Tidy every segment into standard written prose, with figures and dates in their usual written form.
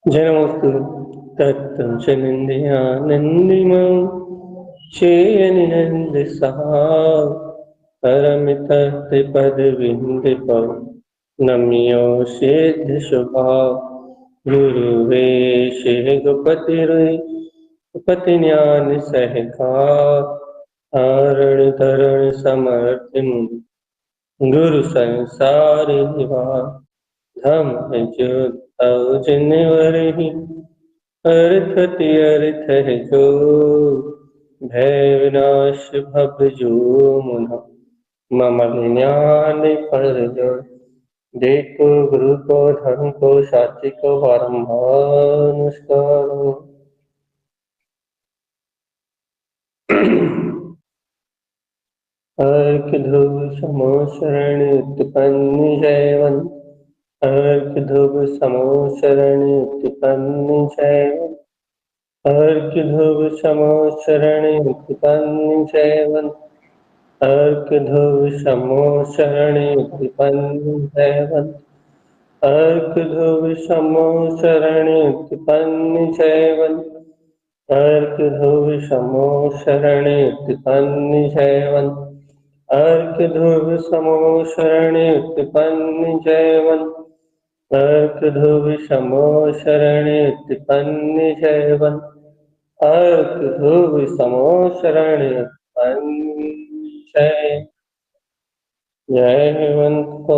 जनमस्तु तत्तं च निन्द्यानन्दिमं चेयनिनन्दसहा परमितत्रिपदविन्दिपं नम्यो सिद्धशुभा गुरुवेशे गोपतिज्ञान सहका हरण तरण समर्थिम गुरु संसार निवार धम जो जिनवरहि अर्थति अर्थ है जो भय विनाश भव जो मुना मम ज्ञान पर जो देखो गुरु को धर्म को साथी को बारंबार नमस्कार। अर्क ध्रुव समो शरण उत्पन्न जयवन अर्क ध्रुव समो शरण उत्पन्न जयवन अर्क ध्रुव समो शरण उत्पन्न जयवन अर्क ध्रुव समो शरण उत्पन्न जयवन अर्क ध्रुव समो शरण उत्पन्न जयवन अर्क ध्रुव समो शरण उत्पन्न जयवन अर्क ध्रुव समो शरण उत्पन्न जयवन अर्क ध्रुव समो शरण उत्पन्न जयवन अर्क ध्रुव समो शरण उत्पन्न जय हेमंत को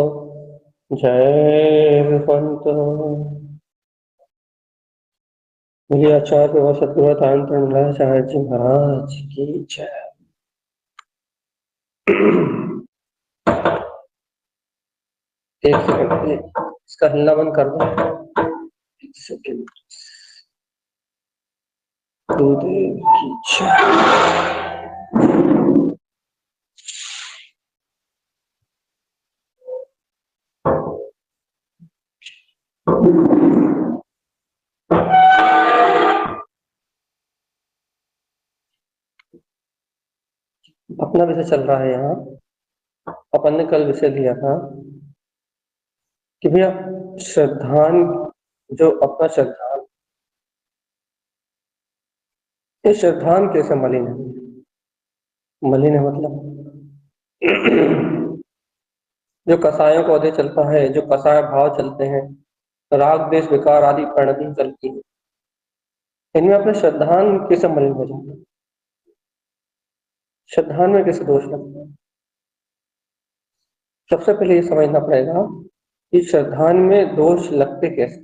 जय हेमंत। मेरी आचार्य व सतगुरु तांत्रिक जी महाराज की जय। एक सेकंड इसका हिलना बंद कर दो। एक सेकंड। गुरुदेव की जय। अपना विषय चल रहा है यहाँ। अपन ने कल विषय लिया था कि भैया श्रद्धान जो अपना श्रद्धान, ये श्रद्धान कैसे मलिन है? मलिन है मतलब जो कसायों को औदे चलता है, जो कसाय भाव चलते हैं, राग देश विकार आदि प्रणति चलती है, इनमें अपने श्रद्धान कैसे मलिन हो जाता है? श्रद्धान में कैसे दोष लगता है? सबसे पहले ये समझना पड़ेगा कि श्रद्धान में दोष लगते कैसे,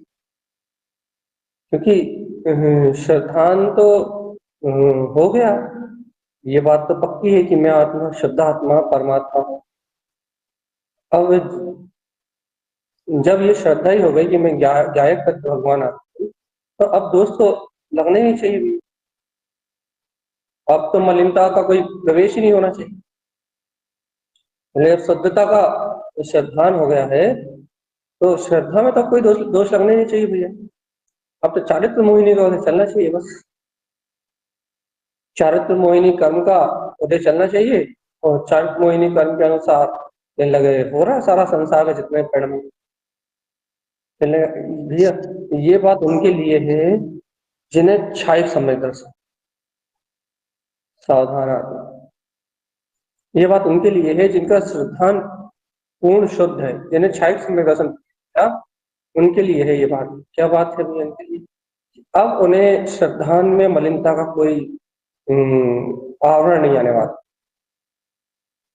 क्योंकि श्रद्धान तो हो गया, ये बात तो पक्की है कि मैं आत्मा शुद्ध आत्मा परमात्मा हूं। अब जब ये श्रद्धा ही हो गई कि मैं गायक तक भगवान आत्मा हूं, तो अब दोष तो लगने ही चाहिए। अब तो मलिनता का कोई प्रवेश ही नहीं होना चाहिए। शुद्धता का श्रद्धान हो गया है तो श्रद्धा में तो कोई दोष लगने नहीं चाहिए भैया। अब तो चारित्र मोहिनी का उदय चलना चाहिए, बस चारित्र मोहिनी कर्म का उदय चलना चाहिए और चारित्र मोहिनी कर्म के अनुसार ये लगे हो रहा है सारा संसार का जितने परिणाम भैया। ये बात उनके लिए है जिन्हें क्षायिक सम्यक दर्शन, सावधान आत्मा। ये बात उनके लिए है जिनका श्रद्धान पूर्ण शुद्ध है, जिन्हें क्षायिक सम्यक दर्शन क्या, उनके लिए है ये बात। क्या बात है भैया उनके लिए? अब उन्हें श्रद्धान में मलिनता का कोई आवरण नहीं आने वाला,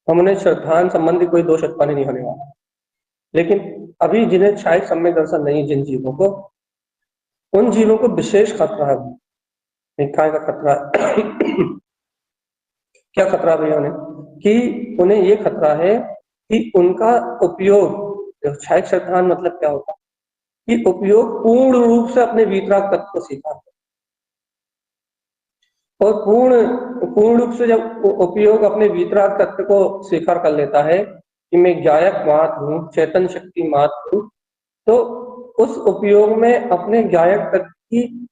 हम उन्हें श्रद्धान संबंधी कोई दोष उत्पन्न नहीं होने वाला। लेकिन अभी जिन्हें क्षायिक सम्यक दर्शन नहीं, जिन जीवों को, उन जीवों को विशेष खतरा है। काय का खतरा है? क्या खतरा भैया उन्हें? कि उन्हें ये खतरा है कि उनका उपयोग, क्षायिक श्रद्धान मतलब क्या होता है कि उपयोग पूर्ण रूप से अपने वीतराग तत्व को स्वीकार, और पूर्ण रूप से जब उपयोग अपने वीतराग तत्व को स्वीकार कर लेता है कि मैं गायक मात्र हूँ, चेतन शक्ति मात्र हूँ, तो उस उपयोग में अपने गायक तत्व की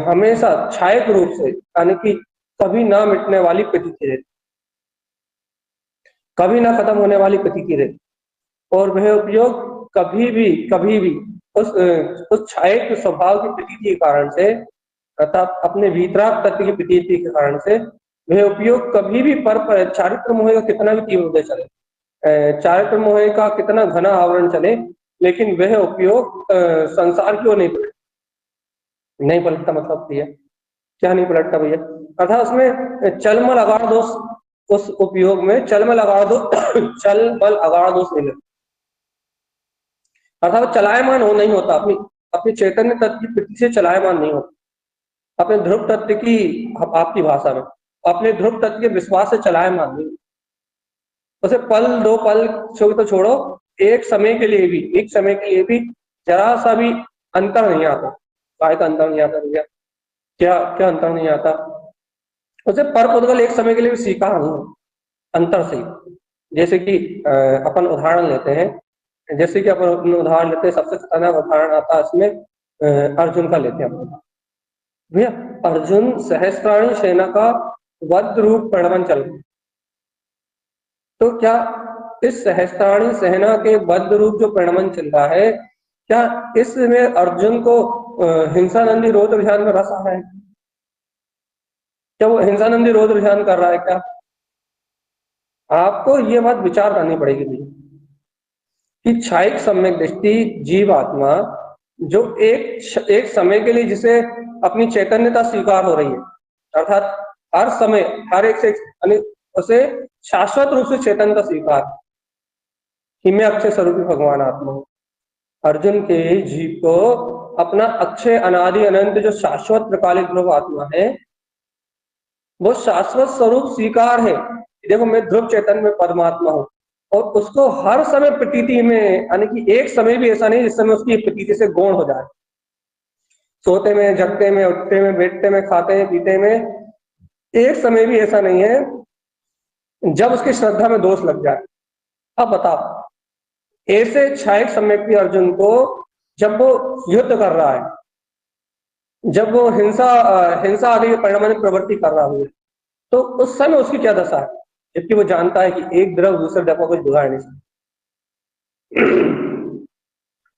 हमेशा क्षायक रूप से, यानी कि कभी ना मिटने वाली प्रतीति रहती, कभी ना खत्म होने वाली प्रतीति रहती, और वह उपयोग कभी भी उस छायक स्वभाव की प्रतीति के कारण से, अर्थात अपने वीतराग तत्व की प्रतीति के कारण से, वह उपयोग कभी भी पर चारित्र मोह का कितना भी तीव्र उदय चले, चारित्र मोह का कितना घना आवरण चले, लेकिन वह उपयोग संसार की ओर नहीं पलटता। मतलब भैया क्या नहीं पलटता भैया? अर्थात उसमें चलमल अगाड़ दोष, उस उपयोग में चलमल अगाड़ दोष चलमल अगाड़ दोष नहीं लगता। अर्थात चलायमान हो नहीं होता, अपनी अपनी चैतन्य तत्व की प्रति से चलायमान नहीं होता, अपने ध्रुव तत्व की, आपकी भाषा में अपने ध्रुव तत्व के विश्वास से चलायमान नहीं। उसे पल दो पल तो छोड़ो, एक समय के लिए भी जरा सा भी अंतर नहीं आता। काय का अंतर नहीं आता भैया? क्या क्या अंतर नहीं आता? उसे पर पुद्गल एक समय के लिए भी सीखा नहीं अंतर से। जैसे कि अपन उदाहरण लेते हैं, सबसे खतरनाक उदाहरण आता है इसमें अर्जुन का लेते हैं अपन। भैया अर्जुन सहस्त्राणी सेना का वध रूप प्रणवन चल रहा, तो क्या इस सहस्त्राणी सेना के वध रूप जो प्रणवन चल रहा है, क्या इसमें अर्जुन को हिंसानंदी रौद्र ध्यान में रस आ रहा है? क्या वो हिंसानंदी रौद्र ध्यान कर रहा है क्या? आपको ये बात विचार करनी पड़ेगी भैया कि छायिक सम्यक दृष्टि जीवात्मा जो एक समय के लिए जिसे अपनी चैतन्यता स्वीकार हो रही है, अर्थात हर समय हर एक से उसे शाश्वत रूप से चैतन्यता स्वीकार कि मैं अक्षय स्वरूपी भगवान आत्मा हूं। अर्जुन के जीव को अपना अक्षय अनादि अनंत जो शाश्वत प्रकालित ध्रुव आत्मा है, वो शाश्वत स्वरूप स्वीकार है। देखो मैं ध्रुव चैतन्य में परमात्मा हूं, और उसको हर समय प्रतीति में, यानी कि एक समय भी ऐसा नहीं जिस समय उसकी प्रतीति से गौण हो जाए। सोते में, जगते में, उठते में, बैठते में, खाते पीते में, एक समय भी ऐसा नहीं है जब उसकी श्रद्धा में दोष लग जाए। अब बताओ, ऐसे छायक सम्यक अर्जुन को जब वो युद्ध कर रहा है, जब वो हिंसा आदि परिणाम प्रवृत्ति कर रहा है, तो उस समय उसकी क्या दशा है? जबकि वो जानता है कि एक द्रव दूसरे द्रव को कुछ बिगाड़ नहीं सकता,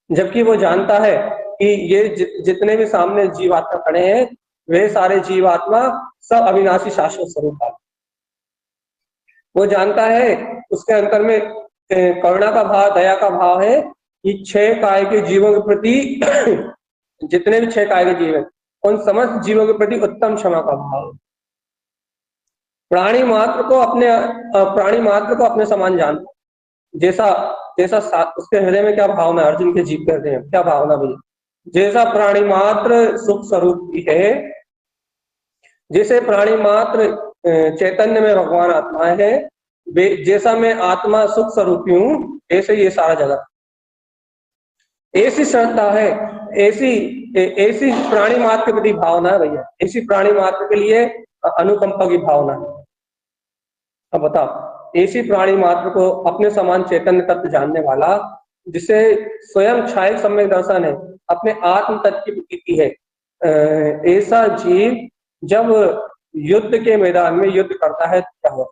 जबकि वो जानता है कि ये जितने भी सामने जीवात्मा खड़े हैं, वे सारे जीवात्मा सब अविनाशी शाश्वत स्वरूप है। वो जानता है उसके अंतर में करुणा का भाव, दया का भाव है कि 6 काय के जीवों के प्रति जितने भी 6 काय के जीव हैं, उन समस्त जीवों के प्रति उत्तम क्षमा का भाव है। प्राणी मात्र को अपने समान जानता, जैसा उसके हृदय में क्या भावना, अर्जुन के जीव कहते हैं क्या भावना भी, जैसा प्राणी मात्र सुख स्वरूप की है, जैसे प्राणी मात्र चैतन्य में भगवान आत्मा है, जैसा मैं आत्मा सुख स्वरूपी हूं, ऐसे ये सारा जगत। ऐसी श्रद्धा है, ऐसी प्राणी मात्र के प्रति भावना है भैया, ऐसी प्राणी मात्र के लिए अनुकंपा की भावना है। अब बताओ, ऐसी प्राणी मात्र को अपने समान चैतन्य तत्व जानने वाला, जिसे स्वयं छायक सम्यक दर्शन है, अपने आत्म तत्व की प्रतीति है, ऐसा जीव जब युद्ध के मैदान में युद्ध करता है तो क्या हुआ?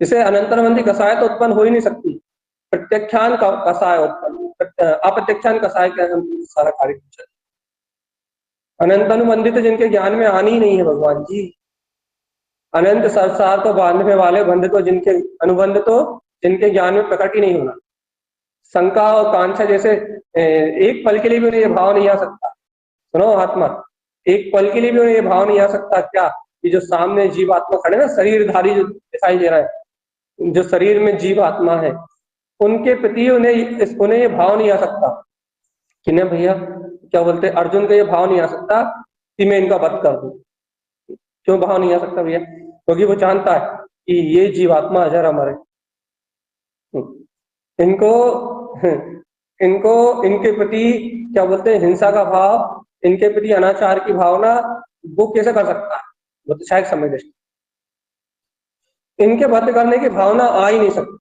इसे अनंतरबंदी कसाय तो उत्पन्न हो ही नहीं सकती, प्रत्यक्षान का कसाय उत्पन्न, अप्रत्यक्षान कसाय के सारा कार्य अनंत अनुबंधित जिनके ज्ञान में आनी ही नहीं है भगवान जी, अनंत संसार को बांधने वाले बंध तो जिनके अनुबंध तो जिनके ज्ञान में प्रकट ही नहीं होना, शंका और कांक्षा जैसे एक पल के लिए भी उन्हें यह भाव नहीं आ सकता। सुनो आत्मा, एक पल के लिए भी उन्हें यह भाव नहीं आ सकता क्या कि जो सामने जीव आत्मा खड़े ना, शरीरधारी जो दिखाई दे रहा है, जो शरीर में जीव आत्मा है, उनके प्रति उन्हें ये भाव नहीं आ सकता कि नहीं भैया, क्या बोलते, अर्जुन को ये भाव नहीं आ सकता कि मैं इनका वध कर दूं। क्यों भाव नहीं आ सकता भैया? क्योंकि वो जानता है कि ये जीवात्मा अजर अमर है, इनको इनके प्रति क्या बोलते हैं, हिंसा का भाव, इनके प्रति अनाचार की भावना वो कैसे कर सकता है? वो तो शायद समझ दृष्टि, इनके वध करने की भावना आ ही नहीं सकती।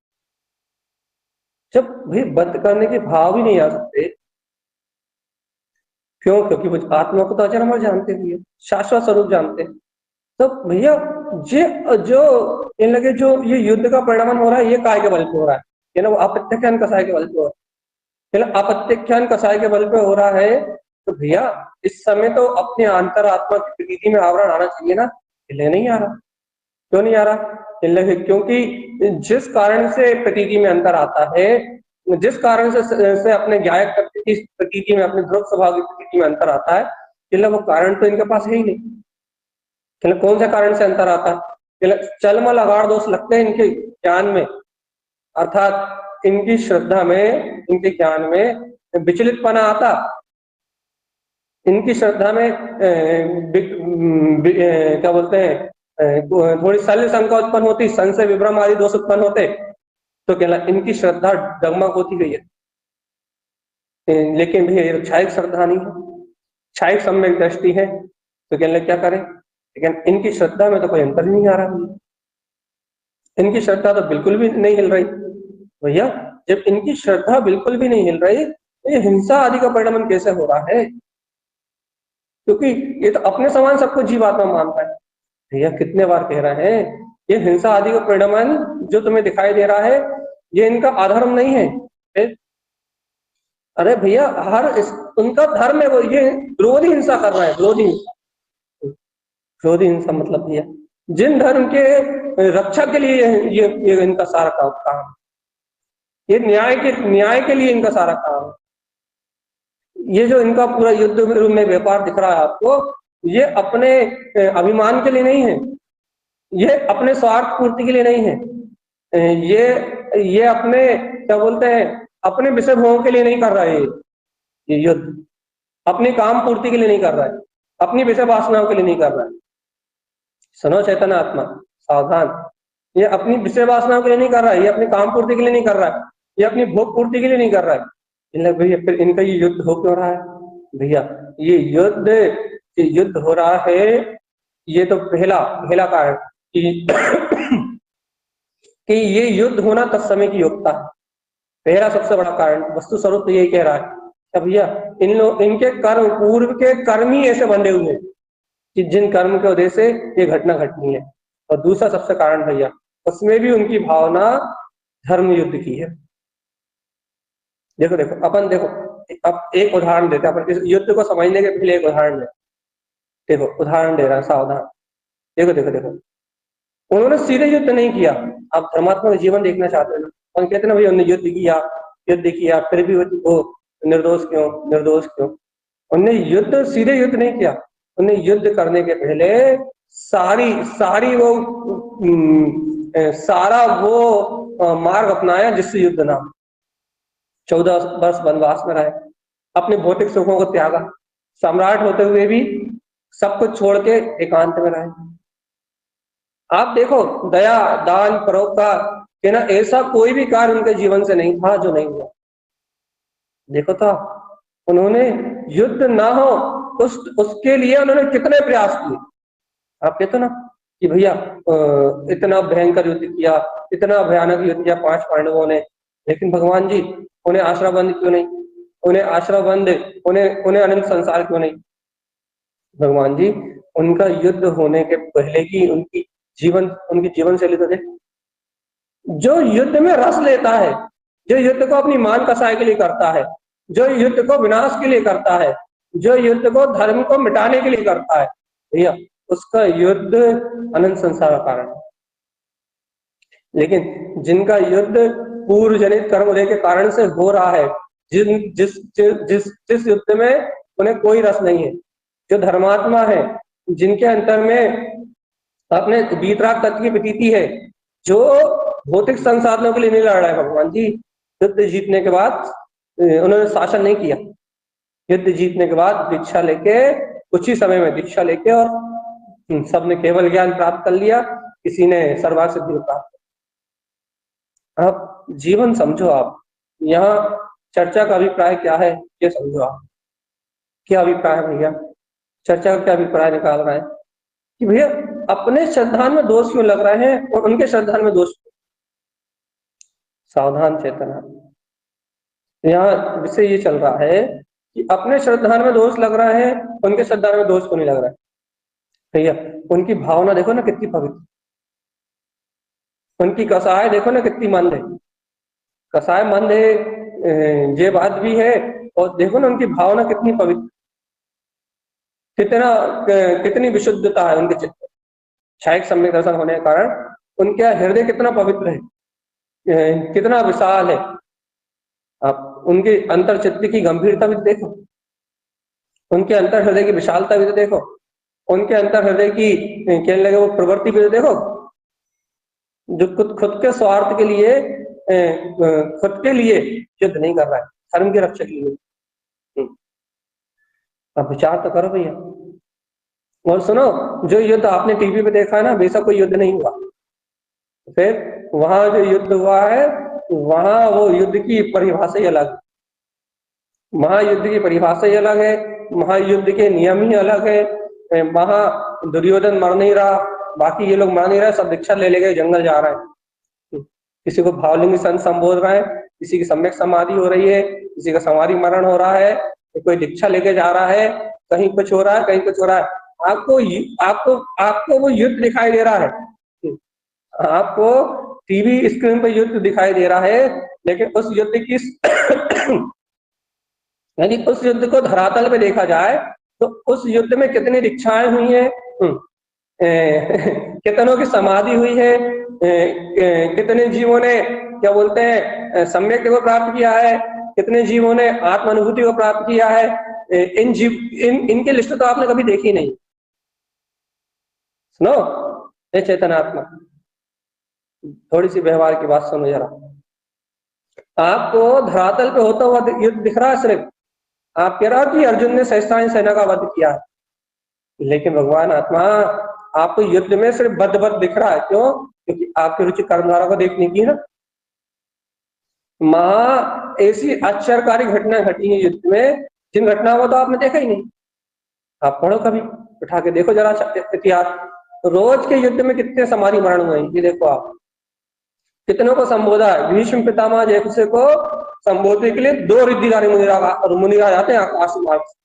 जब भाई वध करने के भाव ही नहीं आ सकते, क्यों? क्योंकि वो आत्मा को तो अजर अमर जानते भी, शाश्वत स्वरूप जानते हैं। तो भैया जो इन लगे जो ये युद्ध का परिणाम हो रहा है, ये काय के बल पे हो रहा है, वो अप्रत्यक्ष कसाय के बल पे हो रहा है। अपत्याख्यान कसाय के बल पे हो रहा है, तो भैया इस समय तो अपने अंतरात्मा की प्रतीति में आवरण आना चाहिए ना, इसलिए नहीं आ रहा। क्यों नहीं आ रहा? क्योंकि जिस कारण से प्रतीति में अंतर आता है, जिस कारण से अपने ज्ञायक की प्रतीति में, अपने ध्रुव स्वभाव की प्रतीति में अंतर आता है, वो कारण तो इनके पास है ही नहीं। कौन से कारण से अंतर आता है? चलमल अगाड़ दोष लगते हैं इनके ज्ञान में, अर्थात इनकी श्रद्धा में, इनके ज्ञान में विचलितपना आता, इनकी श्रद्धा में क्या बोलते हैं, थोड़ी शल्य शंका उत्पन्न होती, संशय विभ्रम आदि दोष उत्पन्न होते, तो क्या इनकी श्रद्धा डगमग होती गई है। लेकिन भैया ये क्षायिक श्रद्धा नहीं है, क्षायिक सम्यक दृष्टि है, तो क्या करें? लेकिन इनकी श्रद्धा में तो कोई अंतर नहीं आ रहा, इनकी श्रद्धा तो बिल्कुल भी नहीं हिल रही। भैया जब इनकी श्रद्धा बिल्कुल भी नहीं हिल रही, तो ये हिंसा आदि का परिणमन कैसे हो रहा है? क्योंकि ये तो अपने समान सबको जीवात्मा मानता है। भैया कितने बार कह रहे हैं, ये हिंसा आदि का परिणमन जो तुम्हें दिखाई दे रहा है, ये इनका अधर्म नहीं है। अरे भैया उनका धर्म है, वो ये विरोधी हिंसा कर रहा है, विरोधी हिंसा। विरोधी हिंसा मतलब भैया जिन धर्म के रक्षा के लिए ये इनका सारा काम, ये न्याय के लिए इनका सारा काम। ये जो इनका पूरा युद्ध में व्यापार दिख रहा है आपको, ये अपने अभिमान के लिए नहीं है, ये अपने स्वार्थ पूर्ति के लिए नहीं है, ये अपने क्या बोलते हैं, अपने विषय भोगों के लिए नहीं कर रहा है ये युद्ध, अपनी काम पूर्ति के लिए नहीं कर रहा है, अपनी विषय वासनाओं के लिए नहीं कर रहा है। सुनो चैतन्य आत्मा, सावधान, ये अपनी विषय वासनाओं के लिए नहीं कर रहा है, ये अपनी काम पूर्ति के लिए नहीं कर रहा है, ये अपनी भोग पूर्ति के लिए नहीं कर रहा है। भैया फिर इनका ये युद्ध हो क्यों रहा है? भैया ये युद्ध हो रहा है, ये तो पहला कारण कि ये युद्ध होना तत्समय की योग्यता है, पहला सबसे बड़ा कारण वस्तु स्वरूप तो यही कह रहा है। अब भैया इनके कर्म, पूर्व के कर्म ही ऐसे बंधे हुए हैं कि जिन कर्म के वजह से ये घटना घटनी है। और दूसरा सबसे कारण भैया, उसमें भी उनकी भावना धर्म युद्ध की है। देखो अपन देखो, अब एक उदाहरण देते हैं अपन, इस युद्ध को समझने के पहले एक उदाहरण देखो, उदाहरण दे रहा है, सावधान। देखो उन्होंने सीधे युद्ध नहीं किया। आप धर्मात्मा का जीवन देखना चाहते हैं ना, और कहते हैं ना भैया उन्होंने युद्ध किया फिर भी वो निर्दोष क्यों? उन्होंने सीधे युद्ध नहीं किया, उन्हें युद्ध करने के पहले सारा वो मार्ग अपनाया जिससे युद्ध ना। 14 वर्ष वनवास में रहे, अपने भौतिक सुखों को त्यागा, सम्राट होते हुए भी सब कुछ छोड़ के एकांत में रहे। आप देखो दया, दान, परोपकार के ना ऐसा कोई भी कार्य उनके जीवन से नहीं था जो नहीं हुआ। देखो तो उन्होंने युद्ध ना हो उसके लिए उन्होंने कितने प्रयास किए। आप कहते ना कि भैया इतना भयंकर युद्ध किया, इतना भयानक युद्ध किया 5 पांडवों ने, लेकिन भगवान जी उन्हें आश्रयबंद क्यों नहीं, उन्हें अनंत संसार क्यों नहीं? भगवान जी उनका युद्ध होने के पहले की उनकी जीवन शैली तो देख, जो युद्ध में रस लेता है, जो युद्ध को अपनी मान कसाई के लिए करता है, जो युद्ध को विनाश के लिए करता है, जो युद्ध को धर्म को मिटाने के लिए करता है, भैया उसका युद्ध अनंत संसार का कारण है। लेकिन जिनका युद्ध पूर्व जनित कर्मोदय के कारण से हो रहा है, जिस युद्ध में उन्हें कोई रस नहीं है, जो धर्मात्मा है, जिनके अंतर में अपने वीतराग तत्व की प्रतीति है, जो भौतिक संसाधनों के लिए नहीं लड़ रहा है, भगवान जी युद्ध जीतने के बाद उन्होंने शासन नहीं किया। युद्ध जीतने के बाद दीक्षा लेके, कुछ ही समय में दीक्षा लेके, और सबने केवल ज्ञान प्राप्त कर लिया, किसी ने सर्वार्थ सिद्धि प्राप्त। आप जीवन समझो, आप यहाँ चर्चा का अभिप्राय क्या है ये समझो। आप क्या अभिप्राय है भैया, चर्चा का क्या अभिप्राय निकाल रहा है कि भैया अपने श्रद्धान में दोष क्यों लग रहे हैं और उनके श्रद्धान में दोष। सावधान चेतना, यहाँ विषय ये चल रहा है कि अपने श्रद्धान में दोष लग रहा है, उनके श्रद्धान में दोष क्यों नहीं लग रहा है? भैया उनकी भावना देखो ना कितनी पवित्र, उनकी कसाय देखो ना कितनी मंद है। कसाय मंद है, ये बात भी है। और देखो ना उनकी भावना कितनी पवित्र, कितनी विशुद्धता है उनके चित्त, क्षायिक सम्यक दर्शन होने के कारण उनका हृदय कितना पवित्र है, कितना विशाल है। आप उनके अंतर चित्त की गंभीरता भी देखो, उनके अंतर हृदय की विशालता भी तो देखो, उनके अंतर हृदय की कहने लगे वो प्रवृत्ति भी तो देखो, जो खुद खुद के स्वार्थ के लिए, खुद के लिए युद्ध नहीं कर रहा है, धर्म की रक्षा के लिए। अब विचार तो करो भैया। और सुनो, जो युद्ध आपने टीवी पे देखा है ना, बेशक कोई युद्ध नहीं हुआ, फिर वहां जो युद्ध हुआ है, वहां वो युद्ध की परिभाषा ही अलग है, महायुद्ध की परिभाषा ही अलग है, महायुद्ध के नियम ही अलग है। वहां दुर्योधन मर नहीं रहा, बाकी ये लोग मर नहीं रहे, सब दीक्षा ले लेके जंगल जा रहे हैं, किसी को भावलिंगी संत संबोध रहे हैं, किसी की सम्यक समाधि हो रही है, किसी का समाधि मरण हो रहा है, कोई दीक्षा लेके जा रहा है, कहीं कुछ हो रहा है, कहीं कुछ हो रहा है। आपको आपको आपको वो युद्ध दिखाई दे रहा है, आपको टीवी स्क्रीन पे युद्ध दिखाई दे रहा है, लेकिन उस युद्ध की यानी उस युद्ध को धरातल पे देखा जाए तो उस युद्ध में कितनी दीक्षाएं हुई है, कितनों की समाधि हुई है, कितने जीवों ने क्या बोलते हैं सम्यक को प्राप्त किया है, कितने जीवों ने आत्म अनुभूति को प्राप्त किया है। इनकी लिस्ट तो आपने कभी देखी नहीं। सुनो ये चेतनात्मा, थोड़ी सी व्यवहार की बात सुनो जरा। आपको धरातल पे होता हुआ युद्ध दिख रहा है सिर्फ, आप कह रहा कि अर्जुन ने सहस्त्राणी सेना का वध किया है, लेकिन भगवान आत्मा आपको युद्ध में सिर्फ बद्ध दिख रहा है। क्यों? क्योंकि आपकी रुचि कर्मधारा को देखने की है ना। ऐसी आश्चर्यकारी घटना घटी है युद्ध में, जिन घटनाओं को तो आपने देखा ही नहीं। आप पढ़ो कभी, उठा के देखो जरा इतिहास, रोज के युद्ध में कितने समाधि मरण हुए ये देखो आप, कितनों को संबोधा है। भीष्म पितामह जैसे को संबोधने के लिए 2 रिद्धिधारी मुनिराज आते हैं आकाश मार्ग से।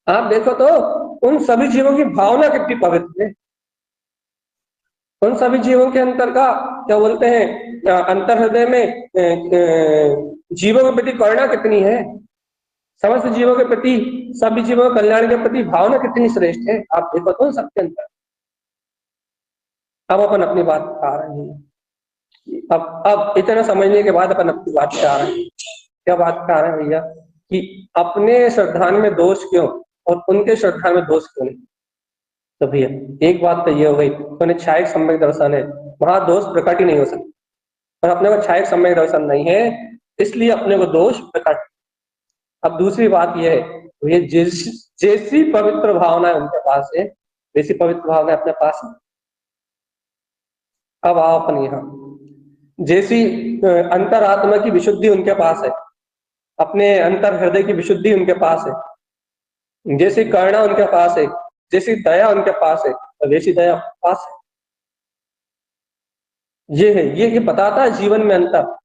आप देखो तो उन सभी जीवों की भावना कितनी पवित्र है, उन सभी जीवों के अंतर का क्या बोलते हैं अंतर हृदय में जीवों के प्रति करुणा कितनी है, समस्त जीवों के प्रति, सभी जीवों के कल्याण के प्रति भावना कितनी श्रेष्ठ है। आप देखो तो सबके अंतर। अब अपन अपनी बात आ रहे हैं, अब इतना समझने के बाद अपन अपनी बात पे आ रहे हैं। क्या बात पे आ रहे हैं भैया कि अपने श्रद्धान में दोष क्यों और उनके श्रद्धा में दोष क्यों नहीं। तो भैया एक बात तो ये हो गई, उन्हें क्षायिक सम्यक दर्शन है, वहां दोष प्रकट ही नहीं हो सकता, और अपने को क्षायिक सम्यक दर्शन नहीं है इसलिए अपने को दोष प्रकट। अब दूसरी बात यह है, ये जैसी पवित्र भावना है उनके पास है, वैसी पवित्र भावना अपने पास है। अब आओ अपन यहाँ, जैसी अंतरात्मा की विशुद्धि उनके पास है, अपने अंतर हृदय की विशुद्धि उनके पास है, जैसी करुणा उनके पास है, जैसी दया उनके पास है, वैसी दया पास है। ये है, ये बताता है जीवन में अंतर,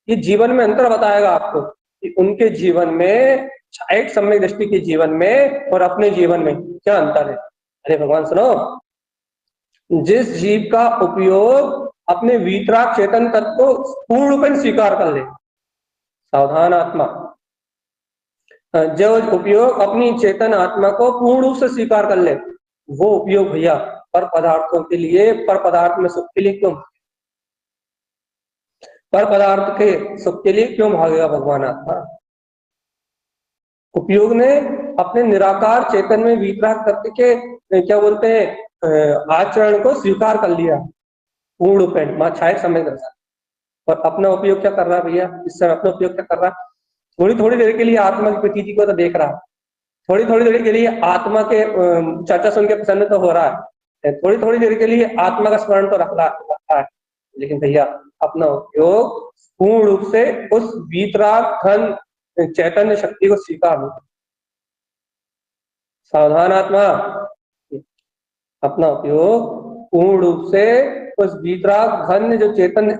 ये जीवन में अंतर बताएगा आपको कि उनके जीवन में, एक सम्यक दृष्टि के जीवन में और अपने जीवन में क्या अंतर है। अरे भगवान सुनो, जिस जीव का उपयोग अपने वीतराग चेतन तत्व को पूर्ण रूप में स्वीकार कर ले, सावधान आत्मा, जो उपयोग अपनी चेतन आत्मा को पूर्ण रूप से स्वीकार कर ले, वो उपयोग भैया पर पदार्थों के लिए, पर पदार्थ में सुख के लिए क्यों, पर पदार्थ के सुख के लिए क्यों भागेगा भगवान आत्मा। उपयोग ने अपने निराकार चेतन में वितराग तत्व के क्या बोलते हैं आचरण को स्वीकार कर लिया पूर्ण रूप में, मां छाया समय दर्शन। और अपना उपयोग क्या कर रहा है भैया, इस समय अपना उपयोग क्या कर रहा है, थोड़ी थोड़ी देर के लिए आत्मा की प्रतीति को तो देख रहा है, थोड़ी थोड़ी देर के लिए आत्मा के चर्चा सुन के प्रसन्न तो हो रहा है, थोड़ी थोड़ी देर के लिए आत्मा का स्मरण तो रख रहा है, लेकिन भैया अपना उपयोग पूर्ण रूप से उस वीतराग घन चैतन्य शक्ति को स्वीकार हो। सावधान आत्मा, अपना उपयोग पूर्ण रूप से उस वीतराग घन जो चैतन्य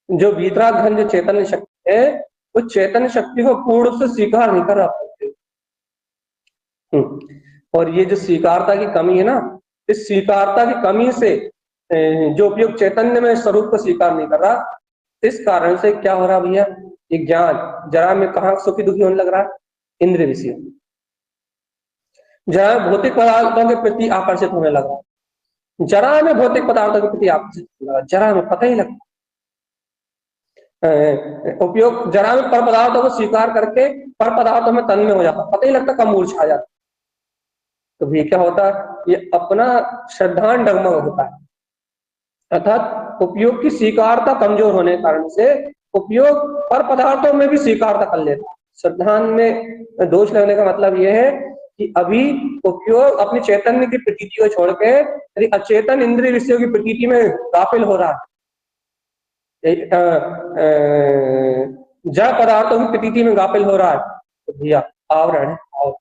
जो वीतराग घन जो चैतन्य शक्ति है, उस चैतन्य शक्ति को पूर्ण रूप से स्वीकार नहीं कर रहा। और ये जो स्वीकारता की कमी है ना, इस स्वीकारता की कमी से जो उपयुक्त चैतन्य में स्वरूप को स्वीकार नहीं कर रहा, इस कारण से क्या हो रहा भैया, ये ज्ञान जरा में कहाँ सुखी दुखी होने लग रहा है, इंद्रिय विषय, जरा में भौतिक पदार्थों के प्रति आकर्षित होने लगा, जरा में भौतिक पदार्थों के प्रति आकर्षित होने लगा, जरा में पता ही लगता, उपयोग जरा में पर पदार्थों को स्वीकार करके पर पदार्थों में तन्मय हो जाता, पता ही लगता कब मूर्छा आ जाता। तो भी क्या होता है, ये अपना श्रद्धान डगमग होता है, अर्थात उपयोग की स्वीकारता कमजोर होने के कारण से उपयोग पर पदार्थों में भी स्वीकारता कर लेता है। श्रद्धान में दोष लगने का मतलब यह है कि अभी उपयोग अपनी चैतन्य की प्रतीति को छोड़ के यदि अचेतन इंद्रिय विषयों की प्रतीति में गाफिल हो रहा है, जड़ पदार्थों की प्रतीति में गाफिल हो रहा है, तो भैया आवरण है, और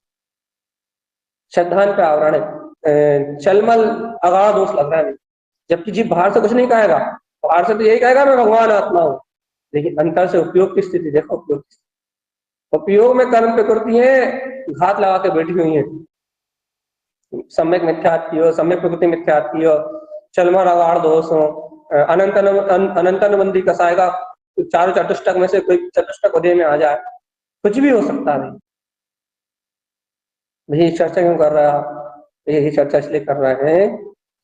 श्रद्धान पे आवरण है, चलमल अगाध दोष लग रहा है। जबकि जीव बाहर से कुछ नहीं कहेगा, बाहर से तो यही कहेगा मैं भगवान आत्मा हूं, लेकिन अंतर से उपयोग की स्थिति देखो, उपयोग में कर्म प्रकृति है घात लगा के बैठी हुई है, सम्यक मिथ्यात्व हो, सम्यक प्रकृति मिथ्यात्व हो, चलमल अगाध दोष हो, अनंतनबंदी कसाएगा, चारों चतुष्टक में से कोई चतुष्टक उदय में आ जाए, कुछ भी हो सकता है। यही चर्चा क्यों कर रहा है, यही चर्चा इसलिए कर रहे हैं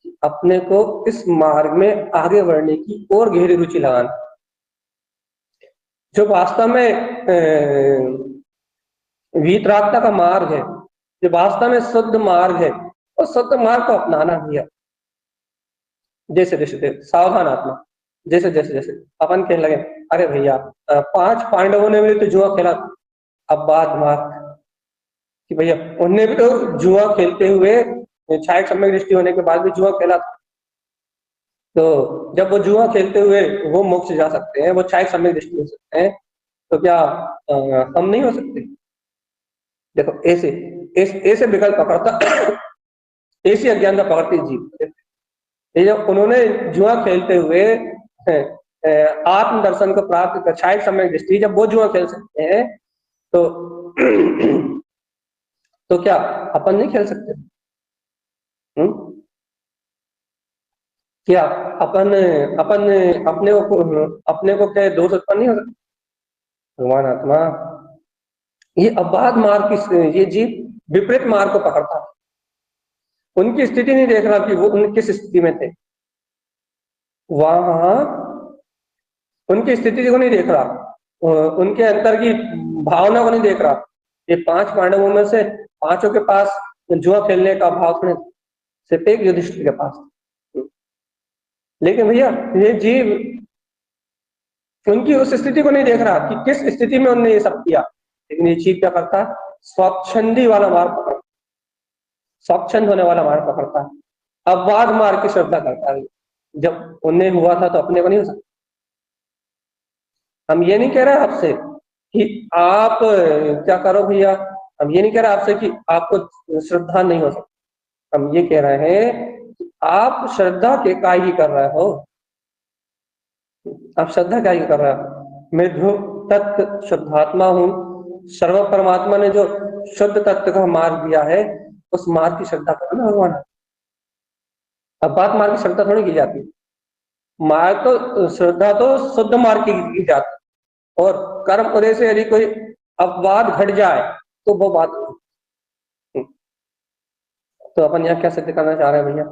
कि अपने को इस मार्ग में आगे बढ़ने की और गहरी रुचि लगाना, जो वास्तव में वीतरागता का मार्ग है, जो वास्तव में शुद्ध मार्ग है, और शुद्ध मार्ग को अपनाना भैया। जैसे जैसे सावधान आत्मा, जैसे जैसे जैसे अपन कहने लगे अरे भैया 5 पांडवों ने भी तो जुआ खेला, अब बात मार्ग कि भैया उनने भी तो जुआ खेलते हुए छायक सम्यक दृष्टि होने के बाद भी जुआ खेला था, तो जब वो जुआ खेलते हुए वो मोक्ष जा सकते हैं, वो छायक सम्यक दृष्टि हो सकते हैं, तो क्या हम नहीं हो सकते? देखो ऐसे विकल्प पकड़ता, ऐसी अज्ञानता पकड़ती जीव। ये जब उन्होंने जुआ खेलते हुए आत्म दर्शन को प्राप्त कर, छायक सम्यक दृष्टि, जब वो जुआ खेल सकते हैं तो क्या अपन नहीं खेल सकते? क्या अपन अपन अपने को क्या दोष उत्पन्न नहीं हो सकता? भगवान आत्मा ये अबाध मार्ग की, ये जीव विपरीत मार्ग को पकड़ता है, उनकी स्थिति नहीं देख रहा कि वो उन किस स्थिति में थे, वहां उनकी स्थिति को नहीं देख रहा, उनके अंतर की भावना को नहीं देख रहा। ये 5 पांडवों में से 5 के पास जुआ खेलने का भाव थोड़े, सिर्फ एक युधिष्ठिर के पास। लेकिन भैया ये जीव उनकी उस स्थिति को नहीं देख रहा कि किस स्थिति में उन्होंने ये सब किया, लेकिन ये जीव क्या करता है, स्वच्छंदी वाला मार्ग पकड़ता, स्वच्छंद होने वाला मार्ग पकड़ता है, अबाध मार्ग की श्रद्धा करता है। जब उन्हें हुआ था तो अपने को नहीं हो सकता। हम ये नहीं कह रहे आपसे कि आप क्या करो भैया, हम ये नहीं कह रहे आपसे कि आपको श्रद्धा नहीं हो सकती, हम ये कह रहे हैं कि आप श्रद्धा के काय ही कर रहे हो, आप श्रद्धा क्या ही कर रहे हो। मैं ध्रुव तत्व शुद्धात्मा हूं, सर्व परमात्मा ने जो शुद्ध तत्व का मार्ग दिया है, उस मार्ग की श्रद्धा करो ना भगवान। अब बात मार्ग की श्रद्धा थोड़ी की जाती है, मार्ग तो श्रद्धा तो शुद्ध मार्ग की जाती है, और कर्म उदय से यदि कोई अपवाद घट जाए तो वो बात। तो अपन यहाँ क्या सिद्ध करना चाह रहे हैं भैया,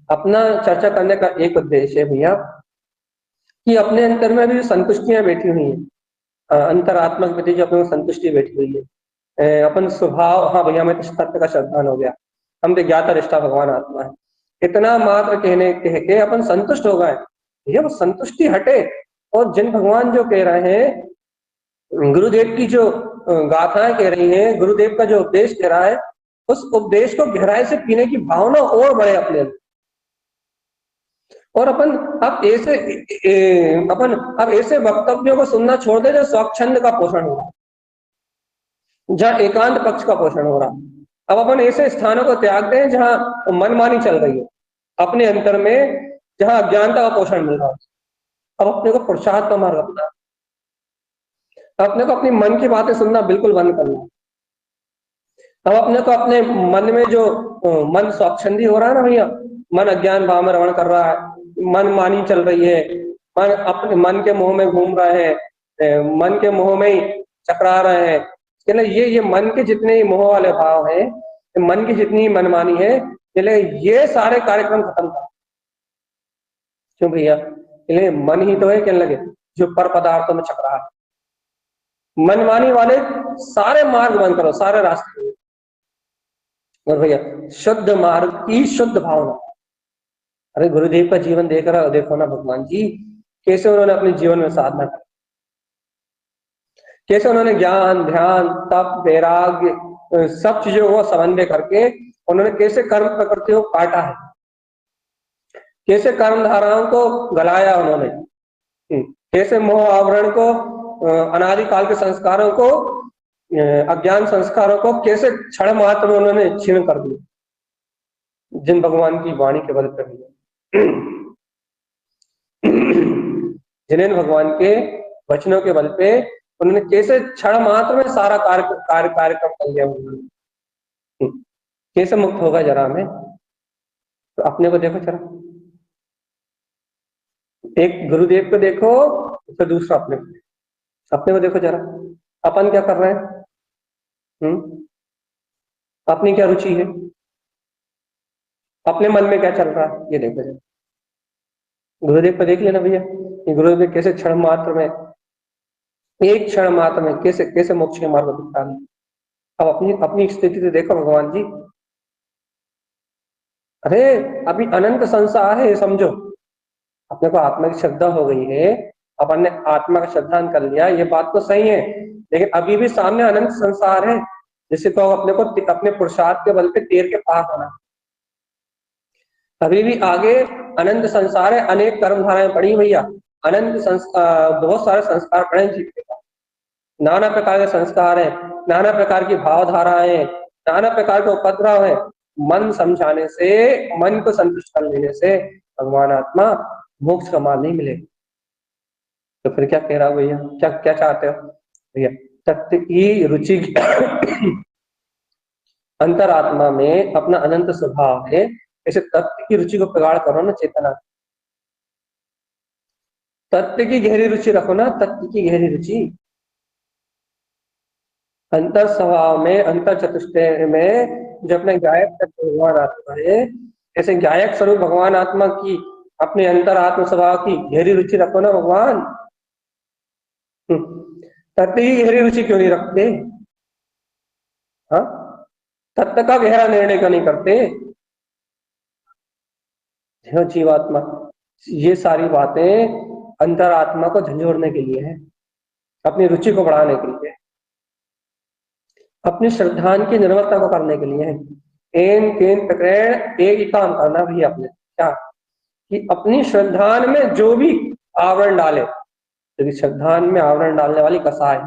अपना चर्चा करने का एक उद्देश्य है भैया कि अपने अंतर में भी संतुष्टियां बैठी हुई हैं, अंतरात्मक प्रति जो अपने संतुष्टि बैठी हुई है, अपन स्वभाव, हाँ भैया मैं तत्व का श्रद्धान हो गया, हम तो ज्ञाता रिष्टा भगवान आत्मा है, इतना मात्र कह के अपन संतुष्ट हो गए। भैया वो संतुष्टि हटे, और जिन भगवान जो कह रहे हैं, गुरुदेव की जो गाथाएं कह रही हैं, गुरुदेव का जो उपदेश कह रहा है, उस उपदेश को गहराई से पीने की भावना और बढ़े अपने अंदर। और अपन अब ऐसे वक्तव्यों को सुनना छोड़ दे जो स्वच्छंद का पोषण हो रहा, जहाँ एकांत पक्ष का पोषण हो रहा। अब अपन ऐसे स्थानों को त्याग दें जहाँ मनमानी चल रही है अपने अंतर में, जहाँ अज्ञानता का पोषण मिल रहा है। अब अपने को पुरुषार्थ का मार्ग अपना, अपने को अपनी मन की बातें सुनना बिल्कुल बंद करना। अब अपने को अपने मन में जो मन स्वच्छंदी हो रहा है ना भैया, मन अज्ञान भाव में रमण कर रहा है, मन मानी चल रही है, मन अपने मन के मोह में घूम रहा है, मन के मोह में ही चकरा रहे हैं, चले ये मन के जितने ही मोह वाले भाव हैं, मन की जितनी मनमानी है, चले ये सारे कार्यक्रम खत्म कर। क्यों भैया? चले मन ही तो है कहने लगे जो पर पदार्थों में चकरा है। मनमानी वाले सारे मार्ग बंद करो, सारे रास्ते। और भैया शुद्ध मार्ग की शुद्ध भावना। अरे गुरुदेव का जीवन देख रहा हो, देखो ना भगवान जी कैसे उन्होंने अपने जीवन में साधना की, कैसे उन्होंने ज्ञान ध्यान तप वैराग्य सब चीजों को समन्वय करके उन्होंने कैसे कर्म प्रकृति को काटा है, कैसे कर्म धाराओं को गलाया उन्होंने, कैसे मोह आवरण को अनादिकाल के संस्कारों को अज्ञान संस्कारों को कैसे क्षण मात्र में उन्होंने छीण कर दिया, जिन भगवान की वाणी के बल पर जिन्हें भगवान के वचनों के बल पे उन्होंने कैसे क्षण मात्र में सारा कार्यक्रम कर लिया उन्होंने, कैसे मुक्त होगा जरा में। तो अपने को देखो जरा, एक गुरुदेव को देखो फिर दूसरा अपने को देखो जरा, अपन क्या कर रहे हैं, अपनी क्या रुचि है, अपने मन में क्या चल रहा है, ये देखो जरा। गुरुदेव को देख लेना भैया, गुरुदेव कैसे क्षण मात्र में, एक क्षण मात्र में कैसे कैसे मोक्ष के मार्ग को दिखा। अब अपनी अपनी स्थिति से देखो भगवान जी, अरे अभी अनंत संसार है समझो, अपने को आत्मा की श्रद्धा हो गई है, अपन ने आत्मा का श्रद्धान कर लिया, ये बात तो सही है, लेकिन अभी भी सामने अनंत संसार है जिसे को अपने को अपने पुरुषार्थ के बल पे तीर के पार होना। अभी भी आगे अनंत संसार है, अनेक कर्मधाराएं पड़ी भैया, अनंत बहुत सारे संस्कार पड़े जीव के पास, नाना प्रकार के संस्कार है, नाना प्रकार की भावधाराएं हैं, नाना प्रकार के उपद्रव है। मन समझाने से, मन को संतुष्ट कर लेने से भगवान आत्मा मोक्ष का मार्ग नहीं मिलेगा। तो फिर क्या कह रहा भैया, क्या क्या चाहते हो भैया? तत्व की रुचि अंतरात्मा में अपना अनंत स्वभाव है, ऐसे तत्व की रुचि को प्रगाढ़ करो ना चेतना, तत्व की गहरी रुचि रखो ना, तत्व की गहरी रुचि अंतर स्वभाव में, अंतर चतुष्टय में जो अपने गायक तत्व भगवान आत्मा है, ऐसे गायक स्वरूप भगवान आत्मा की अपने अंतर आत्म स्वभाव की गहरी रुचि रखो ना भगवान। तत्व की गहरी रुचि क्यों नहीं रखते? हाँ, तत्व का गहरा निर्णय क्यों नहीं करते? जीवात्मा, ये सारी बातें अंतरात्मा को झंझोड़ने के लिए है, अपनी रुचि को बढ़ाने के लिए, अपनी श्रद्धान की निर्मलता को करने के लिए है। एन केन प्रकरण एक ही काम करना भी अपने क्या, कि अपनी श्रद्धान में जो भी आवरण डाले, क्योंकि श्रद्धान में आवरण डालने वाली कसाय,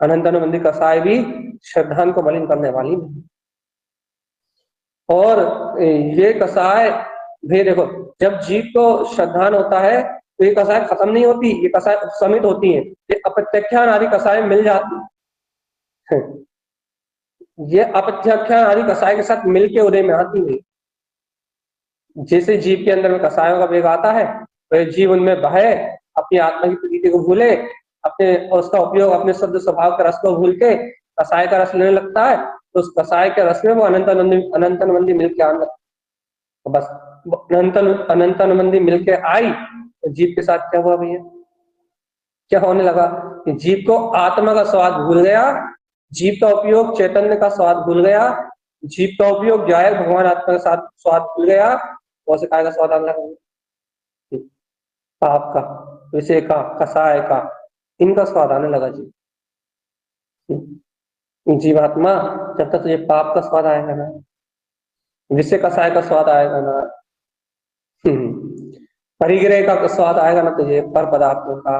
अनंत अनुबंधी कसाय भी श्रद्धान को मलिन करने वाली नहीं। और ये कसाय भी देखो, जब जीव को श्रद्धान होता है तो ये कसाय खत्म नहीं होती, ये कसाय उपशमित होती है, ये अप्रत्याख्यान आदि कसाय मिल जाती है, ये अप्रत्याख्यान आदि कसाय के साथ मिलके उदय में आती है। जैसे जीव के अंदर में कसायों का वेग आता है तो जीव उनमें बहे, अपनी आत्मा की प्रकृति को भूले, अपने उसका उपयोग अपने शुद्ध स्वभाव के रस को भूल के कसाय का रस लेने लगता है, तो उस कसाय के रस में वो अनंत अनुबंधी मिलके आने लगता है। बस अनंत अनुबंधी मिलके आई तो जीव के साथ क्या हुआ भैया, क्या होने लगा कि जीव को आत्मा का स्वाद भूल गया, जीव का उपयोग चैतन्य का स्वाद भूल गया, जीव का उपयोग गायक भगवान आत्मा के साथ स्वाद भूल गया, बहुत से काय का स्वाद आने लगा, पाप का, विषय का, कसाय का, इनका स्वाद आने लगा जी। जीवात्मा जब तक तुझे पाप का स्वाद आएगा ना, विषय कसाय का स्वाद आएगा ना, परिग्रह का स्वाद आएगा ना तुझे, पर पदार्थों का,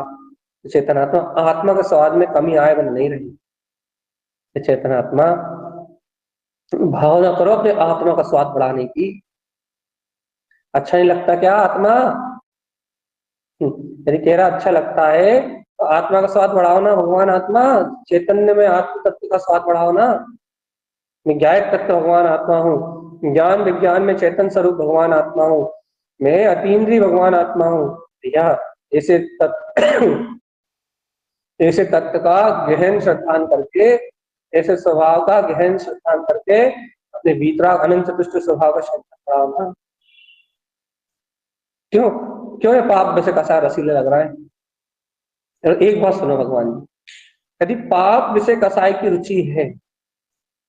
चेतनात्मा आत्मा के स्वाद में कमी आएगा नहीं रही। चेतनात्मा भावना करो अपने आत्मा का स्वाद बढ़ाने की। अच्छा नहीं लगता क्या आत्मा? यदि कह रहा अच्छा लगता है तो आत्मा का स्वाद बढ़ाओ ना भगवान आत्मा, चैतन्य में आत्म तत्व का स्वाद बढ़ाओ ना। मैं गायक तत्व भगवान आत्मा हूँ, ज्ञान विज्ञान में चेतन स्वरूप भगवान आत्मा हूँ, मैं अतीन्द्रिय भगवान आत्मा हूँ भैया। ऐसे ऐसे तत्व का गहन श्रद्धान करके, ऐसे स्वभाव का गहन श्रद्धान करके अपने भीतराग अनंत चतुष्ट स्वभाव का श्रद्धा ना। क्यों क्यों ये पाप वैसे कसा रसीला लग रहा है? एक बात सुनो भगवान जी, यदि पाप विषय कसाय की रुचि है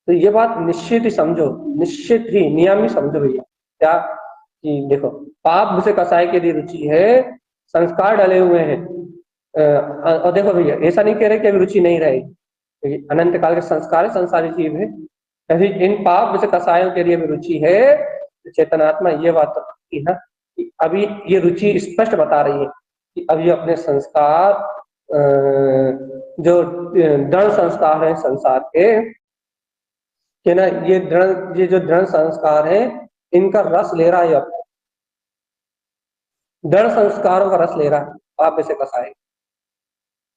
तो ये बात निश्चित ही समझो, निश्चित ही नियम ही समझो भैया। क्या कि देखो, पाप विषय कसाय के लिए रुचि है, संस्कार डले हुए हैं। और देखो भैया, ऐसा नहीं कह रहे कि अभी रुचि नहीं रहेगी, क्योंकि अनंत काल के संस्कार है, संसारी जीव है। यदि इन पाप विषय कसायों के लिए भी रुचि है तो चेतनात्मा ये बात तो पक्की है कि अभी ये रुचि स्पष्ट बता रही है कि अभी अपने संस्कार, जो दृढ़ संस्कार है संसार के, कि ना ये जो दृढ़ संस्कार है, इनका रस ले रहा है अब, दृढ़ संस्कारों का रस ले रहा है पाप विषय कसाय।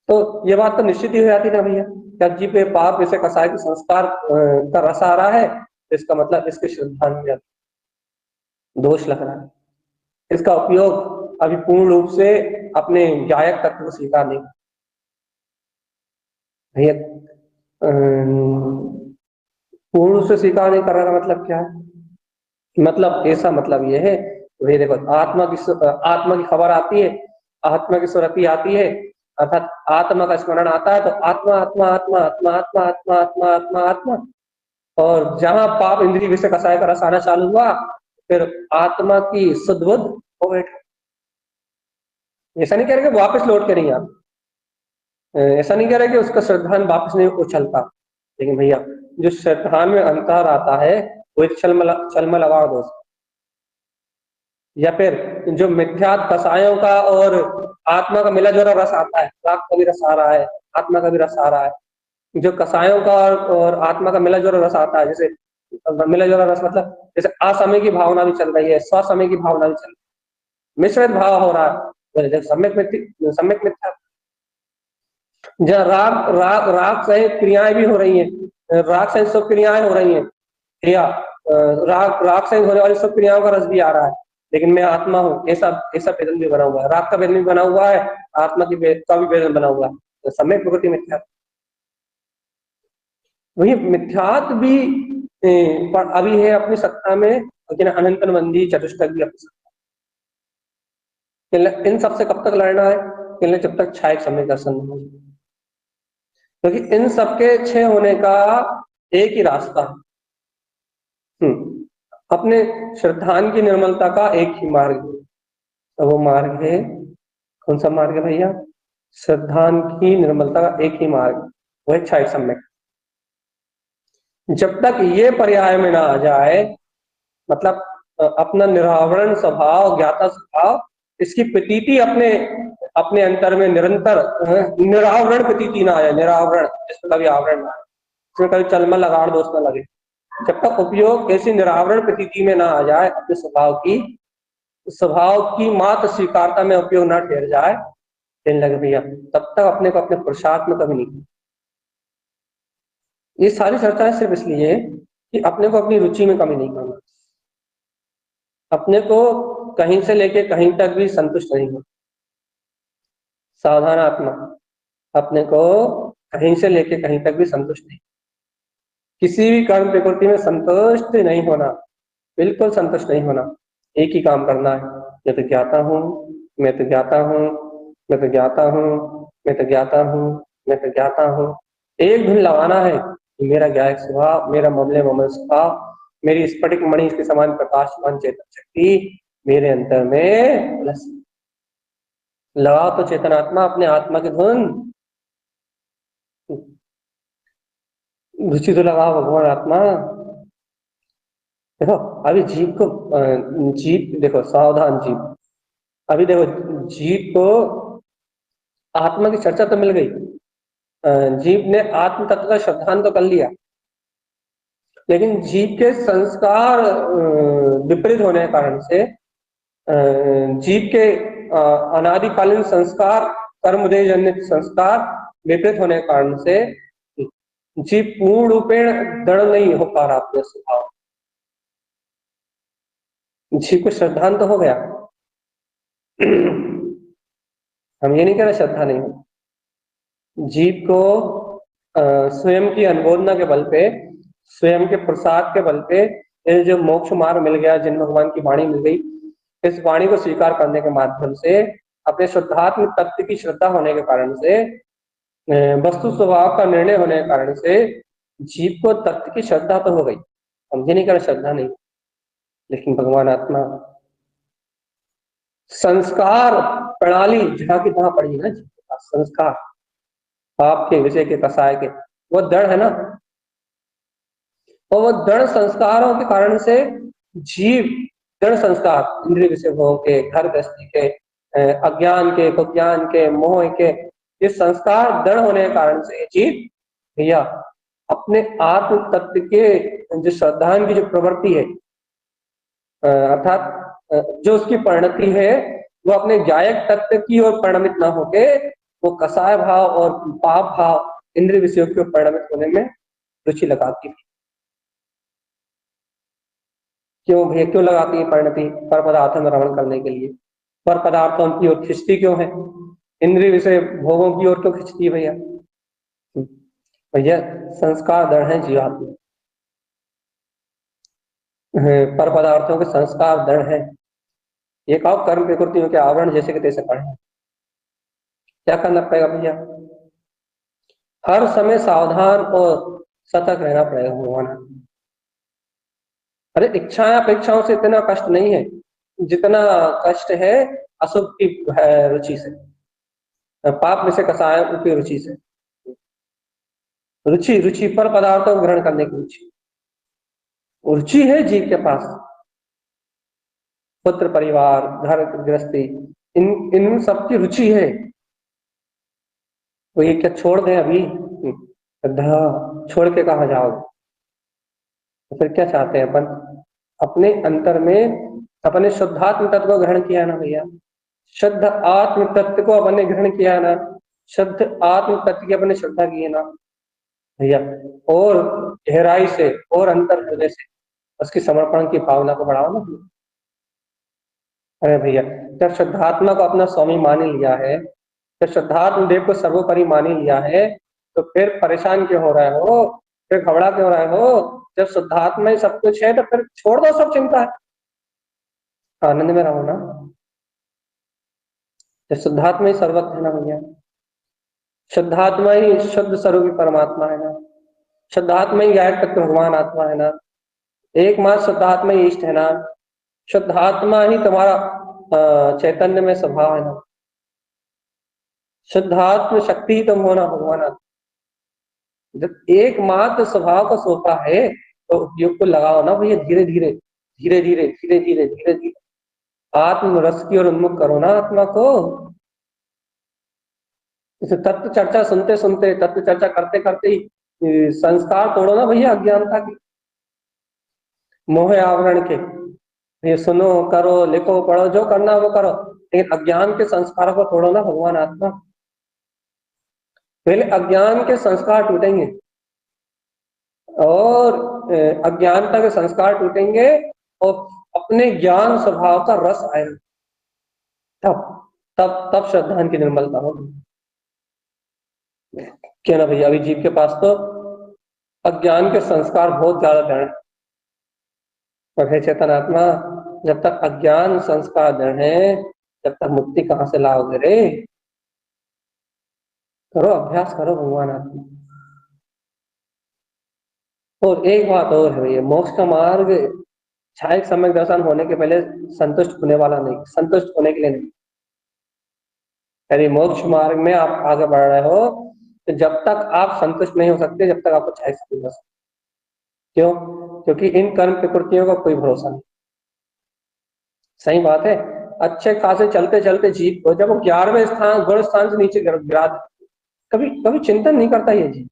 तो ये बात तो निश्चित ही हो जाती ना भैया, जब जी पे पाप विषय कसाय के संस्कार का रस आ रहा है तो इसका मतलब इसके श्रद्धान में दोष लग रहा है। इसका उपयोग अभी पूर्ण रूप से अपने गायक तत्व को स्वीकार नहीं भैया। पूर्ण रूप से स्वीकार नहीं कर रहा का मतलब क्या है? मतलब ऐसा मतलब ये है, वे देखो, आत्मा की खबर आती है, आत्मा की सुरति आती है, अर्थात आत्मा का स्मरण आता है तो आत्मा आत्मा आत्मा आत्मा आत्मा आत्मा आत्मा आत्मा आत्मा। और जहां पाप इंद्रिय विषय कसाय का रस आना चालू हुआ, फिर आत्मा की शुद्ध बुद्ध हो बैठा। ऐसा नहीं कह रहे कि वापस लौट के नहीं आता, ऐसा नहीं कह रहे कि उसका श्रद्धान वापस नहीं उछलता, लेकिन भैया जो श्रद्धान में अंतर आता है वो एक छलमल आवाज दोस्त, या फिर जो मिथ्यात कसायों का और आत्मा का मिला जुला रस आता है, राग का भी रस आ रहा है, आत्मा का भी रस आ रहा है। जो कसायों का और आत्मा का मिला जुला रस आता है, जैसे मिला जुला रस मतलब जैसे असमय की भावना भी चल रही है, स्वसमय की भावना भी चल रही है, मिश्रित भाव हो रहा है, जब सम्यक मिथ्या, जहाँ राग राग राग सहित क्रियाएं भी हो रही हैं, राग सहित सब क्रियाएं हो रही हैं, या राग राग सहित होने वाली सब क्रियाओं का रस भी आ रहा है, लेकिन मैं आत्मा हूँ, ऐसा ऐसा वेदन भी बना हुआ है, राग का वेदन भी बना हुआ है, आत्मा का भी वेदन बना हुआ है, तो सम्यक प्रकृति मिथ्या। वही मिथ्यात भी पर अभी है अपनी सत्ता में, लेकिन अनंतन बंदी चतुष्टक भी अपनी सत्ता। इन सबसे कब तक लड़ना है? जब तक छायक समय दर्शन नहीं हो, क्योंकि इन सबके क्षय होने का एक ही रास्ता है। अपने श्रद्धान की निर्मलता का एक ही मार्ग है, तो वो मार्ग है, कौन सा मार्ग है भैया? श्रद्धान की निर्मलता का एक ही मार्ग, वो है छायक सम्यक। जब तक ये पर्याय में ना आ जाए, मतलब अपना निरावरण स्वभाव, ज्ञाता स्वभाव, इसकी प्रतीति अपने अपने अंतर में निरंतर निरावरण प्रतीति ना आए, निरावरण जिसमें कभी आवरण ना आए, इसमें कभी चलमल लगाड़ दोष ना लगे, जब तक उपयोग ऐसी निरावरण प्रतीति में ना आ जाए, अपने स्वभाव की मात्र स्वीकारता में उपयोग ना ठहर जाए, कहने लगे भैया, तब तक अपने को अपने पुरुषार्थ में कभी नहीं। ये सारी चर्चाएं सिर्फ इसलिए कि अपने को अपनी रुचि में कमी नहीं करना, अपने को कहीं से लेके कहीं तक भी संतुष्ट नहीं हो। सावधान आत्मा, अपने को कहीं से लेके कहीं तक भी संतुष्ट नहीं, किसी भी कर्म प्रकृति में संतुष्ट नहीं होना, बिल्कुल संतुष्ट नहीं होना। एक ही काम करना है, मैं तो ज्ञाता हूँ, मैं तो ज्ञाता हूँ, मैं तो ज्ञाता हूँ, मैं तो ज्ञाता हूँ, मैं तो ज्ञाता हूँ। एक धुन लगाना है कि मेरा ज्ञायक स्वभाव, मेरा ममले ममल स्वभाव, मेरी स्फटिक मणि के समान प्रकाशमान चेतन शक्ति मेरे अंतर में लगाओ, तो चेतनात्मा अपने आत्मा की धुन, रुचि तो लगाओ भगवान आत्मा। देखो अभी जीव को, जीव देखो, सावधान जीव, अभी देखो जीव को आत्मा की चर्चा तो मिल गई, जीव ने आत्म तत्व का श्रद्धान तो कर लिया, लेकिन जीव के संस्कार विपरीत होने के कारण से, जीव के अनादिकालीन संस्कार, कर्मोदय जनित संस्कार विपरीत होने के कारण से जीव पूर्ण रूपेण दृढ़ नहीं हो पा रहा अपने स्वभाव। जीव को श्रद्धान तो हो गया। हम ये नहीं कह रहे श्रद्धा नहीं हो। जीव को स्वयं की अनुमोदना के बल पे, स्वयं के प्रसाद के बल पे ये जो मोक्ष मार्ग मिल गया, जिन भगवान की वाणी मिल गई, इस वाणी को स्वीकार करने के माध्यम से, अपने शुद्धात्म तत्व की श्रद्धा होने के कारण से, वस्तु स्वभाव का निर्णय होने के कारण से जीव को तत्व की श्रद्धा तो हो गई। हम ये नहीं कर श्रद्धा नहीं, लेकिन भगवान आत्मा संस्कार प्रणाली जहां की तहां पड़ी है ना, जीव के पास संस्कार पाप के, विषय के, कसाय के, वो दृढ़ है ना। और वो दृढ़ संस्कारों के कारण से जीव, दृढ़ संस्कार इंद्रिय विषय भोग के, घर गृहस्थी के, अज्ञान के, कुज्ञान के, मोह के, ये संस्कार दृढ़ होने के कारण से जीव भैया अपने आत्म तत्व के जो श्रद्धान की जो प्रवृत्ति है, अर्थात जो उसकी परिणति है, वो अपने गायक तत्व की ओर परिणमित ना होके वो कसाय भाव और पाप भाव इंद्रिय विषयों की ओर परिणमित होने में रुचि लगाती है। क्यों भैया, क्यों लगाती है परिणति? पर पदार्थों में रमण करने के लिए। पर पदार्थों की ओर खिंचती क्यों है? इंद्रिय विषय भोगों की ओर क्यों खिंचती है भैया? भैया संस्कार दृढ़ है जीवात्मा, पर पदार्थों के संस्कार दृढ़ है। ये कहो कर्म प्रकृतियों के आवरण जैसे कि तैसे पड़े। क्या करना पड़ेगा भैया? हर समय सावधान और सतर्क रहना पड़ेगा भगवान। अरे इच्छाएं अपेक्षाओं से इतना कष्ट नहीं है जितना कष्ट है अशुभ की रुचि से, पाप में से कसाय की रुचि से। रुचि, रुचि पर पदार्थों को ग्रहण करने की रुचि, रुचि है जीव के पास। पुत्र परिवार, घर गृहस्थी, इन सबकी रुचि है। तो ये क्या छोड़ दें अभी? श्रद्धा छोड़ के कहा जाओगे? तो फिर क्या चाहते हैं अपन? अपने अंतर में अपने शुद्धात्म तत्व को ग्रहण किया ना भैया, शुद्ध आत्म तत्व को अपन ने ग्रहण किया ना, शुद्ध आत्म तत्व की अपने श्रद्धा की है ना भैया, और गहराई से और अंतर हृदय से उसकी समर्पण की भावना को बढ़ाओ ना। अरे भैया जब शुद्धात्मा को अपना स्वामी मान लिया है, जब शुद्धात्म देव को सर्वोपरि मान लिया है, तो फिर परेशान क्यों हो रहे हो? फिर घबरा क्यों रहे हो? जब शुद्धात्मा ही सब कुछ है तो फिर छोड़ दो सब चिंता है, आनंद में रहो ना। जब शुद्धात्मा ही सर्वत्र है ना भैया, शुद्धात्मा ही शुद्ध स्वरूपी परमात्मा है ना, शुद्धात्मा ही गायक तत्व भगवान आत्मा है ना, एकमात्र शुद्धात्मा ही इष्ट है ना, शुद्धात्मा ही तुम्हारा चैतन्य में स्वभाव है ना, शुद्धात्म शक्ति ही तुम हो ना भगवान आत्मा। जब एकमात्र स्वभाव को सौंपा है तो उपयोग को लगाओ ना भैया, धीरे धीरे धीरे धीरे धीरे धीरे धीरे धीरे आत्म रस की ओर उन्मुख करो ना आत्मा को। इसे तत्व चर्चा सुनते सुनते, तत्व चर्चा करते करते ही संस्कार तोड़ो ना भैया अज्ञानता की, मोह आवरण के। ये सुनो, करो, लिखो, पढ़ो, जो करना वो करो, लेकिन अज्ञान के संस्कारों को तोड़ो ना भगवान आत्मा। पहले अज्ञान के संस्कार टूटेंगे और अज्ञानता के संस्कार टूटेंगे और अपने ज्ञान स्वभाव का रस आएगा, तब तब तब श्रद्धान की निर्मलता होगी। क्या ना भैया, अभी जीव के पास तो अज्ञान के संस्कार बहुत ज्यादा दृढ़ है। और हे चेतन आत्मा, जब तक अज्ञान संस्कार दृढ़ है, जब तक मुक्ति कहां से लाओगे रे? करो अभ्यास करो भगवान आत्मा। और एक बात और है भैया, मोक्ष का मार्ग छायक सम्यक दर्शन होने के पहले संतुष्ट होने वाला नहीं, संतुष्ट होने के लिए नहीं। यदि मोक्ष मार्ग में आप आगे बढ़ रहे हो तो जब तक आप संतुष्ट नहीं हो सकते, जब तक आपको छायक सम्यक दर्शन। क्यों? क्योंकि इन कर्म प्रकृतियों का कोई भरोसा नहीं। सही बात है। अच्छे खासे चलते चलते जीव को जब वो 11वें स्थान, गुण स्थान से नीचे गिरा, कभी कभी चिंतन नहीं करता ये जीव,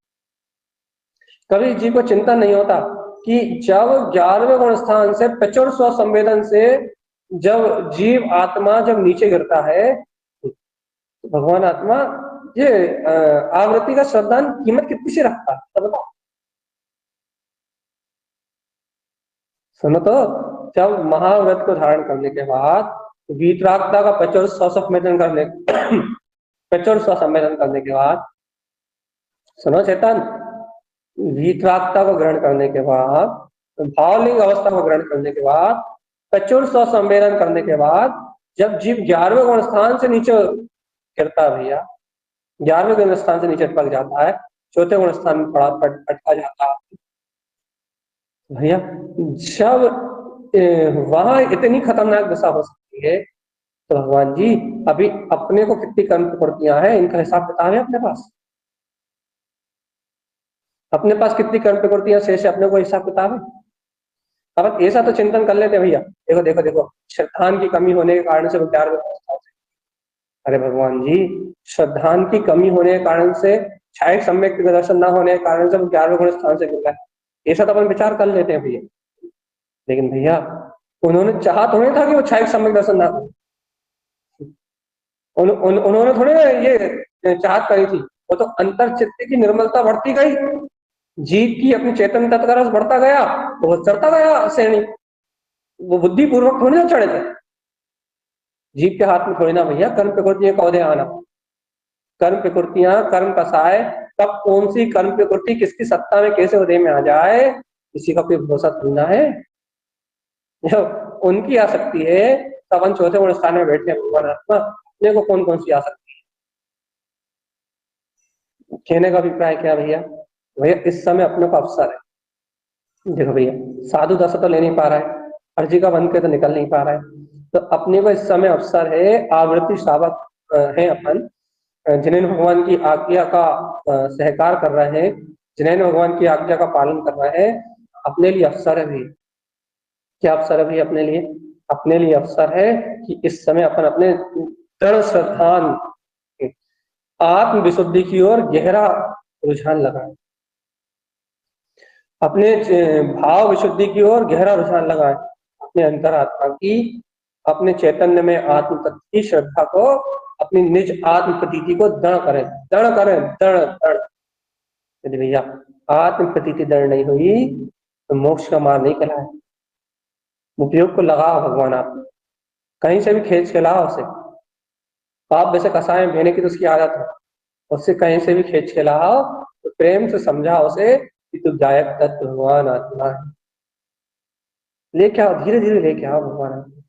कभी जीव को चिंतन नहीं होता कि जब 11वें गुण स्थान से प्रचुर स्व संवेदन से जब जीव आत्मा जब नीचे गिरता है, तो भगवान आत्मा ये आवृत्ति का श्रद्धान कीमत कितनी सी रखता है तो बताओ। सुनो तो, जब महाव्रत को धारण करने के बाद वीतरागता का प्रचुर स्वसंवेदन करने प्रचुर स्वसंवेदन करने के बाद, सुनो चेतन, वीतरागता को ग्रहण करने के बाद, भावलिंग अवस्था को ग्रहण करने के बाद, प्रचुर स्वसंवेदन करने के बाद, जब जीव 11वें गुण स्थान से नीचे गिरता है भैया, 11वें गुण स्थान से नीचे अटक जाता है, 4थे गुण स्थान में अटका जाता है भैया, जब वहां इतनी खतरनाक दशा हो सकती है, तो भगवान जी अभी अपने को कितनी कर्म प्रवृत्तियां हैं, इनका हिसाब किताब है अपने पास? अपने पास कितनी कर्म प्रवृत्तियां शेष है, अपने को हिसाब किताब है? अब ऐसा तो चिंतन कर लेते भैया, देखो देखो देखो, श्रद्धान की कमी होने के कारण से वो 11वें गुण स्थान से, अरे भगवान जी, श्रद्धान की कमी होने के कारण से, छाया सम्यक दर्शन न होने के कारण से वो 11वें गुण स्थान से गिर रहा है, ऐसा तो अपन विचार कर लेते हैं भैया। लेकिन भैया उन्होंने चाहा थोड़ी था कि वो छाया सम्यक दर्शन ना करे, उन्होंने थोड़ी ना ये चाहत करी थी, वो तो अंतर चित्त की निर्मलता बढ़ती गई, जीव की अपनी चेतन तत्व का रस बढ़ता गया, तो वो चढ़ता गया श्रेणी, वो बुद्धि पूर्वक थोड़ी ना चढ़े थे, जीव के हाथ में थोड़ी ना भैया कर्म प्रकृति का उदय आना, कर्म प्रकृतियां कर्म कसाय, कब कौन सी कर्म प्रकृति किसकी सत्ता में कैसे उदय में आ जाए, किसी का कोई भरोसा थोड़ा है। उनकी आ सकती है, तब हम 4थे गुण स्थान में बैठे भगवान आत्मा, अपने को कौन कौन सी आ सकती है? कहने का अभिप्राय क्या भैया, भैया इस समय अपने को अवसर है, देखो भैया साधु दशा तो ले नहीं पा रहा है, अर्जी का बन के तो निकल नहीं पा रहा है, तो अपने को इस समय अवसर है, आवृत्ति श्रावक है अपन, जिन्हें भगवान की आज्ञा का सहकार कर रहे हैं, जिन्हें भगवान की आज्ञा का पालन कर रहे हैं, अपने लिए अवसर है भी। क्या अवसर है भी अपने लिए? अपने लिए अवसर है कि इस समय अपन अपने दृढ़ श्रद्धान आत्म विशुद्धि की ओर गहरा रुझान लगाए, अपने भाव विशुद्धि की ओर गहरा रुझान लगाए, अपने अंतरात्मा की, अपने चैतन्य में आत्म तत्व की श्रद्धा को, अपनी निज आत्म प्रतीति को दृढ़ करें, दृढ़ करें, दृढ़ दृढ़। यदि भैया आत्म प्रतीति दृढ़ नहीं हुई तो मोक्ष का मार्ग नहीं कहलाए। उपयोग को लगाओ भगवान, आप कहीं से भी खींच के लाओ उसे, आप वैसे कसाय भेने की तो उसकी आदत है, उससे कहीं से भी खींच के लाओ, तो प्रेम से समझाओ उसे कि तू गायक तत्व भगवान आत्मा है, लेके आओ, धीरे धीरे लेके आओ भगवान आत्मा।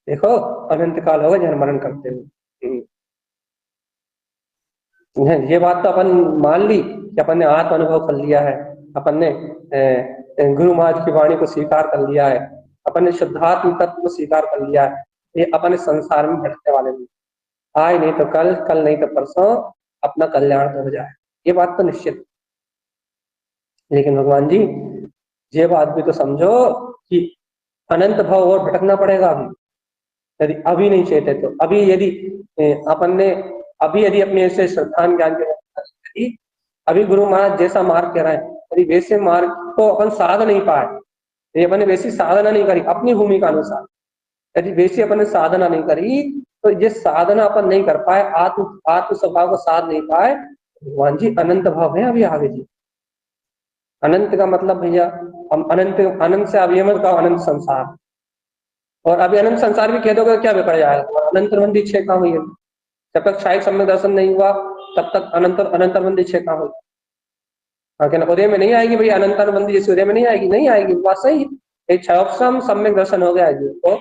देखो अनंत काल होगा जन्म मरण करते हुए, ये बात तो अपन मान ली कि अपन ने आत्म अनुभव कर लिया है, अपन ने गुरु महाराज की वाणी को स्वीकार कर लिया है, अपन ने शुद्धात्म तत्व को स्वीकार कर लिया है, ये अपन इस संसार में भटकने वाले नहीं, आज नहीं तो कल, कल नहीं तो परसों अपना कल्याण तो हो जाए, ये बात तो निश्चित। लेकिन भगवान जी ये बात भी तो समझो कि अनंत भाव और भटकना पड़ेगा अभी, यदि अभी नहीं चेते तो, अभी यदि अपन ने अभी यदि अपने ऐसे श्रद्धान ज्ञान के अभी गुरु महाराज जैसा मार्ग कह रहे हैं, यदि वैसे मार्ग को अपन साध नहीं पाए, यदि अपन ने वैसी साधना नहीं करी अपनी भूमिका अनुसार, यदि वैसी अपन ने साधना नहीं करी, तो ये साधना अपन नहीं कर पाए, आत्म स्वभाव को साध नहीं पाए, भगवान जी अनंत भाव है अभी आगे जी। अनंत का मतलब भैया हम अनंत, अनंत से अभी मत कहो अनंत संसार, और अभी अनंत संसार भी कह दोगे तो क्या बिगड़ जाएगा, अनंत बंदी इच्छा कहाँ हुई है? जब तक शायद सम्यक दर्शन नहीं हुआ तब तक अनंत अनंत बंदी इच्छा कहाँ हुई? हाँ क्या उदय में नहीं आएगी भैया, अनंत बंदी जैसे उदय में नहीं आएगी, नहीं आएगी, बात सही है। क्षयोपम सम्यक दर्शन हो गया जीव को,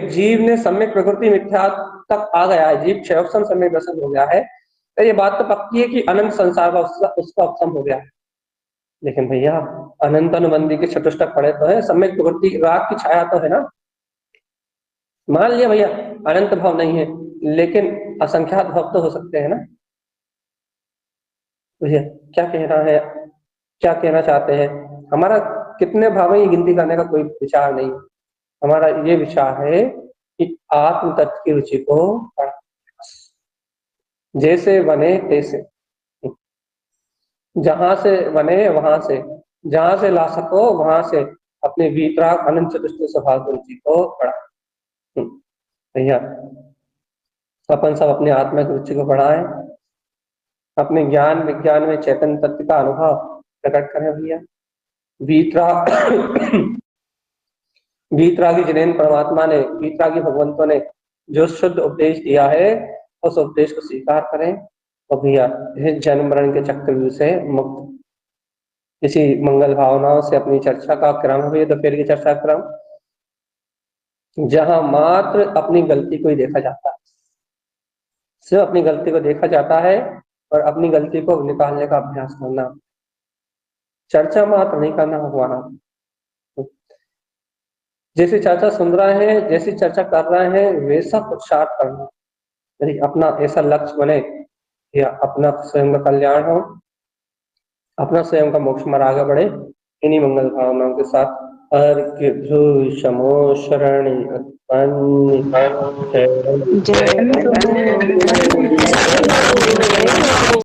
जीव ने सम्यक प्रकृति मिथ्या तक आ गया है, जीव क्षयोपम सम्यक दर्शन हो गया है, तो ये बात तो पक्की है कि अनंत संसार का उसका उपशम हो गया है। लेकिन भैया अनंत अनुबंधी के चतुष्टक पड़े तो है, सम्यक प्रवृत्ति राग की छाया तो है ना, मान लिया भैया अनंत भाव नहीं है, लेकिन असंख्यात भाव तो हो सकते हैं ना भैया। क्या कहना है, क्या कहना चाहते हैं? हमारा कितने भाव है ये गिनती करने का कोई विचार नहीं, हमारा ये विचार है कि आत्म तत्व की रुचि को जैसे बने तैसे, जहां से बने वहां से, जहां से ला सको वहां से अपने वीतराग अनंत चतुष्ट स्वभाव रुचि को बढ़ा भैया। अपन सब अपने आत्मा की रुचि को बढ़ाएं, अपने ज्ञान विज्ञान में चैतन्य तत्व का अनुभव प्रकट करें भैया। वीतरागी जिनेन्द्र परमात्मा ने, वीतरागी भगवंतों ने जो शुद्ध उपदेश दिया है उस उपदेश को स्वीकार करें और भैया जन्म मरण के चक्रव्यूह से मुक्त। इसी मंगल भावनाओं से अपनी चर्चा का क्रम हुई, दोपहर की चर्चा क्रम, जहां मात्र अपनी गलती को ही देखा जाता है, सिर्फ अपनी गलती को देखा जाता है और अपनी गलती को निकालने का अभ्यास करना, चर्चा मात्र नहीं करना भगवान। जैसी चर्चा सुन रहे हैं, जैसी चर्चा कर रहे हैं, वैसा पुरुषार्थ करना, यदि अपना ऐसा लक्ष्य बने या अपना स्वयं का कल्याण हो, अपना स्वयं का मोक्ष मार्ग आगे बढ़े, इन्हीं मंगल भावनाओं के साथ अर्घ्य शमो शरणी उत्पन्न।